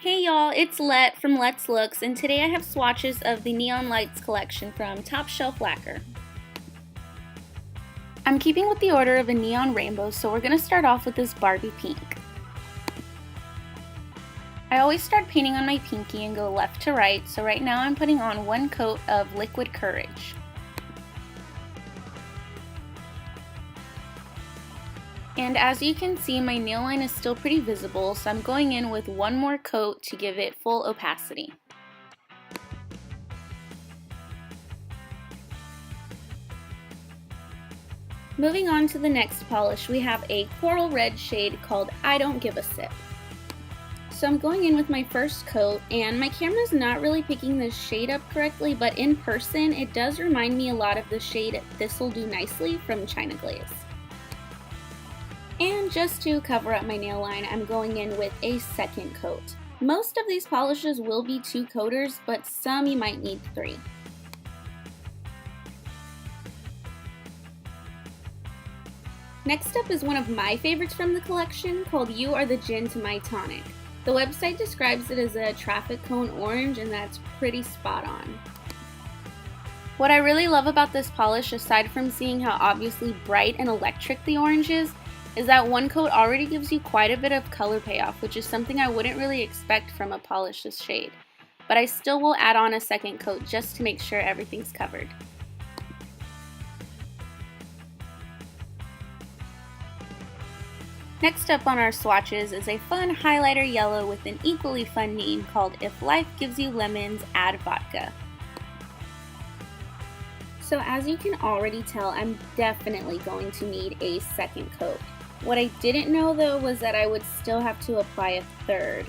Hey y'all, it's Let from Let's Looks, and today I have swatches of the Neon Lights collection from Shelf Lacquer. I'm keeping with the order of a neon rainbow, so we're going to start off with this Barbie pink. I always start painting on my pinky and go left to right, so right now I'm putting on one coat of Liquid Courage. And as you can see, my nail line is still pretty visible, so I'm going in with one more coat to give it full opacity. Moving on to the next polish, we have a coral red shade called I Don't Give a Sip. So I'm going in with my first coat, and my camera's not really picking this shade up correctly, but in person it does remind me a lot of the shade This'll Do Nicely from China Glaze. And just to cover up my nail line, I'm going in with a second coat. Most of these polishes will be 2 coaters, but some you might need 3. Next up is one of my favorites from the collection called You Are the Gin to My Tonic. The website describes it as a traffic cone orange, and that's pretty spot on. What I really love about this polish, aside from seeing how obviously bright and electric the orange is that one coat already gives you quite a bit of color payoff, which is something I wouldn't really expect from a polish this shade. But I still will add on a second coat just to make sure everything's covered. Next up on our swatches is a fun highlighter yellow with an equally fun name called If Life Gives You Lemons, Add Vodka. So as you can already tell, I'm definitely going to need a second coat. What I didn't know though was that I would still have to apply a third.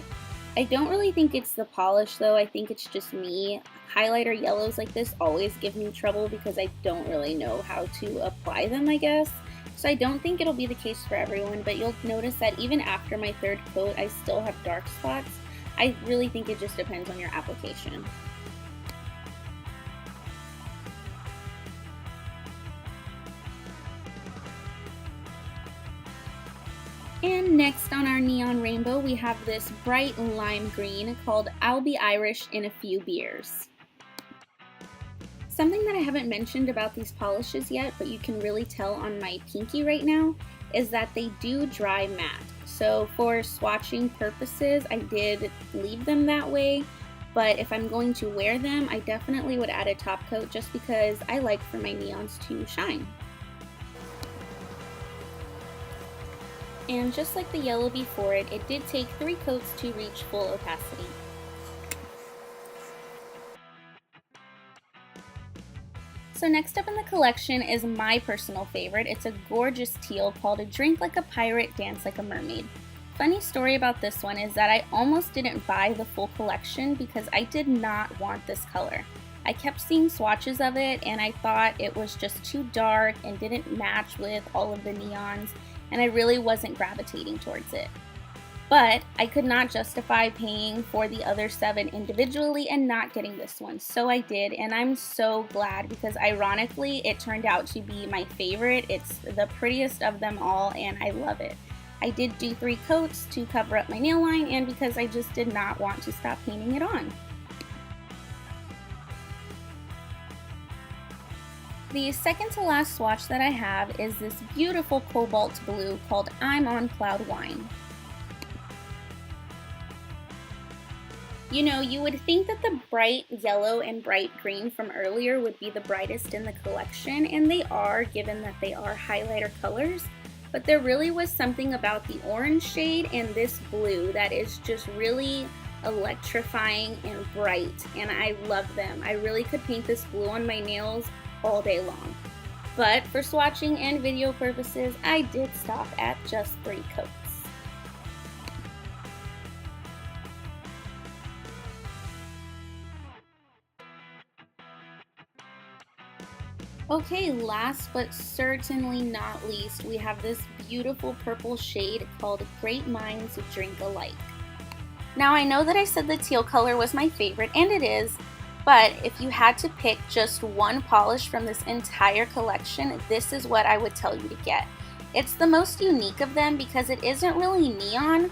I don't really think it's the polish though, I think it's just me. Highlighter yellows like this always give me trouble because I don't really know how to apply them, I guess. So I don't think it'll be the case for everyone, but you'll notice that even after my third coat, I still have dark spots. I really think it just depends on your application. And next on our neon rainbow, we have this bright lime green called I'll Be Irish in a Few Beers. Something that I haven't mentioned about these polishes yet, but you can really tell on my pinky right now, is that they do dry matte. So for swatching purposes, I did leave them that way, but if I'm going to wear them, I definitely would add a top coat just because I like for my neons to shine. And just like the yellow before it, it did take 3 coats to reach full opacity. So next up in the collection is my personal favorite. It's a gorgeous teal called A Drink Like a Pirate, Dance Like a Mermaid. Funny story about this one is that I almost didn't buy the full collection because I did not want this color. I kept seeing swatches of it and I thought it was just too dark and didn't match with all of the neons, and I really wasn't gravitating towards it. But I could not justify paying for the other 7 individually and not getting this one, so I did, and I'm so glad because ironically it turned out to be my favorite. It's the prettiest of them all and I love it. I did do 3 coats to cover up my nail line and because I just did not want to stop painting it on. The second to last swatch that I have is this beautiful cobalt blue called I'm on Cloud Wine. You know, you would think that the bright yellow and bright green from earlier would be the brightest in the collection, and they are, given that they are highlighter colors, but there really was something about the orange shade and this blue that is just really electrifying and bright, and I love them. I really could paint this blue on my nails all day long. But for swatching and video purposes, I did stop at just 3 coats. Okay, last but certainly not least, we have this beautiful purple shade called Great Minds Drink Alike. Now I know that I said the teal color was my favorite, and it is, but if you had to pick just one polish from this entire collection, this is what I would tell you to get. It's the most unique of them because it isn't really neon,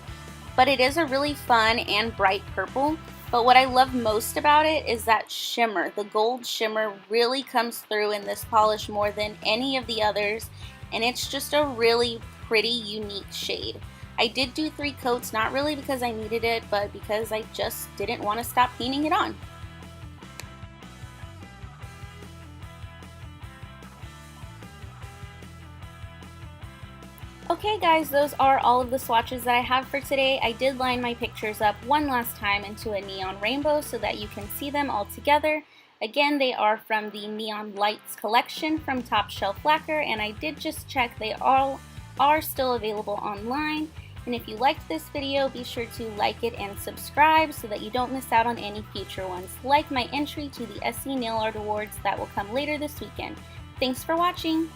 but it is a really fun and bright purple. But what I love most about it is that shimmer. The gold shimmer really comes through in this polish more than any of the others, and it's just a really pretty, unique shade. I did do 3 coats, not really because I needed it, but because I just didn't want to stop painting it on. Okay guys, those are all of the swatches that I have for today. I did line my pictures up one last time into a neon rainbow so that you can see them all together. Again, they are from the Neon Lights collection from Top Shelf Lacquer, and I did just check they all are still available online. And if you liked this video, be sure to like it and subscribe so that you don't miss out on any future ones, like my entry to the SE Nail Art Awards that will come later this weekend. Thanks for watching!